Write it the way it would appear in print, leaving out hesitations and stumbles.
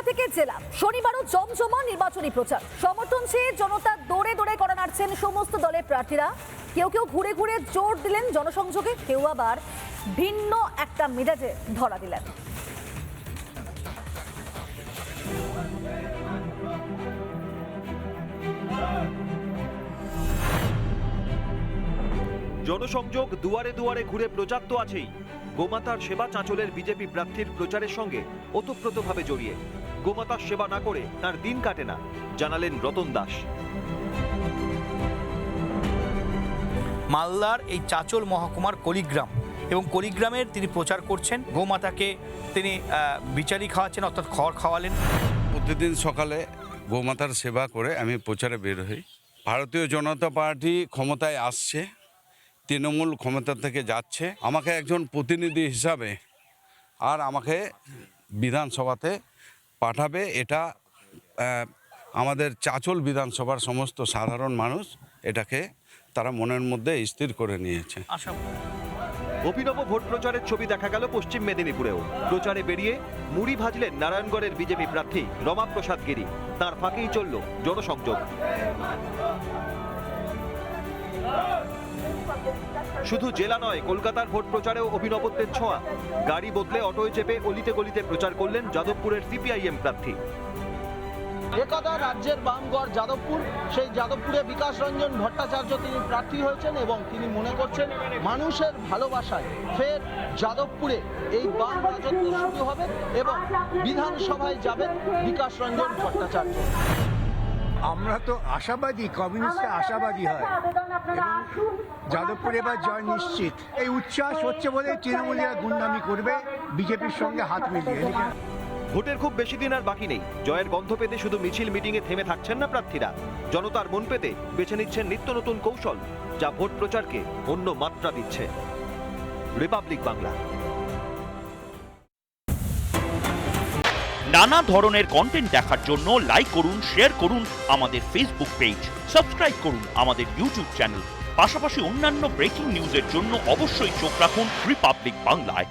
থেকে জেলা শনিবারও জমজমা নির্বাচনী প্রচার। সমর্থন চেয়ে জনতা দৌড়ে দৌড়ে করা নাড়ছেন সমস্ত দলের প্রার্থীরা। কেউ কেউ ঘুরে ঘুরে জোর দিলেন জনসংযোগে, কেউ আবার ভিন্ন একটা মেজাজে ধরা দিলেন। জনসংযোগ, দুয়ারে দুয়ারে ঘুরে প্রচার তো আছেই। গোমাতার সেবা চাঁচলের বিজেপি প্রার্থীর প্রচারের সঙ্গে ওতপ্রোতভাবে জড়িয়ে। গোমাতার সেবা না করে তার দিন কাটে না, জানালেন রতন দাস। মালদার এই চাঁচল মহকুমার কলিগ্রাম এবং কলিগ্রামের তিনি প্রচার করছেন। গোমাতাকে তিনি বিচারি খাওয়াচ্ছেন, অর্থাৎ খড় খাওয়ালেন। প্রতিদিন সকালে গোমাতার সেবা করে আমি প্রচারে বের হই। ভারতীয় জনতা পার্টি ক্ষমতায় আসছে, তৃণমূল ক্ষমতা থেকে যাচ্ছে। আমাকে একজন প্রতিনিধি হিসাবে আর আমাকে বিধানসভাতে পাঠাবে, এটা আমাদের চাঁচল বিধানসভার সমস্ত সাধারণ মানুষ এটাকে তারা মনের মধ্যে স্থির করে নিয়েছে। অভিনব ভোট প্রচারের ছবি দেখা গেল পশ্চিম মেদিনীপুরেও। প্রচারে বেরিয়ে মুড়ি ভাজলেন নারায়ণগড়ের বিজেপি প্রার্থী রমাপ্রসাদ গিরি। তার ফাঁকেই চলল জনসংযোগ। শুধু জেলা নয়, কলকাতার ভোট প্রচারেও অভিনবত্বের ছোঁয়া। গাড়ি বদলে অটোয় চেপে অলিতে গলিতে প্রচার করলেন যাদবপুরের সিপিআইএম প্রার্থী। একদা রাজ্যের বামগড় যাদবপুর, সেই যাদবপুরে বিকাশ রঞ্জন ভট্টাচার্য তিনি প্রার্থী হয়েছেন এবং তিনি মনে করছেন মানুষের ভালোবাসায় ফের যাদবপুরে এই বাম রাজত্ব শুরু হবে এবং বিধানসভায় যাবেন বিকাশ রঞ্জন ভট্টাচার্য। আমরা তো আশাবাদী, কমিউনিস্টরা আশাবাদী হয় এবং যাদবপুরে এবার জয় নিশ্চিত। এই উচ্ছ্বাস হচ্ছে বলে তৃণমূলীরা গুন্ডামি করবে বিজেপির সঙ্গে হাত মিলিয়ে। ভোটের খুব বেশি দিন আর বাকি নেই। জয়ের গন্ধ পেতে শুধু মিছিল মিটিংয়ে থেমে থাকছেন না প্রার্থীরা, জনতার মন পেতে বেছে নিচ্ছেন নিত্য নতুন কৌশল, যা ভোট প্রচারকে অন্য মাত্রা দিচ্ছে। রিপাবলিক বাংলা। নানা ধরনের কন্টেন্ট দেখার জন্য লাইক করুন, শেয়ার করুন আমাদের ফেসবুক পেজ, সাবস্ক্রাইব করুন আমাদের ইউটিউব চ্যানেল। পাশাপাশি অন্যান্য ব্রেকিং নিউজের জন্য অবশ্যই চোখ রাখুন রিপাবলিক বাংলায়।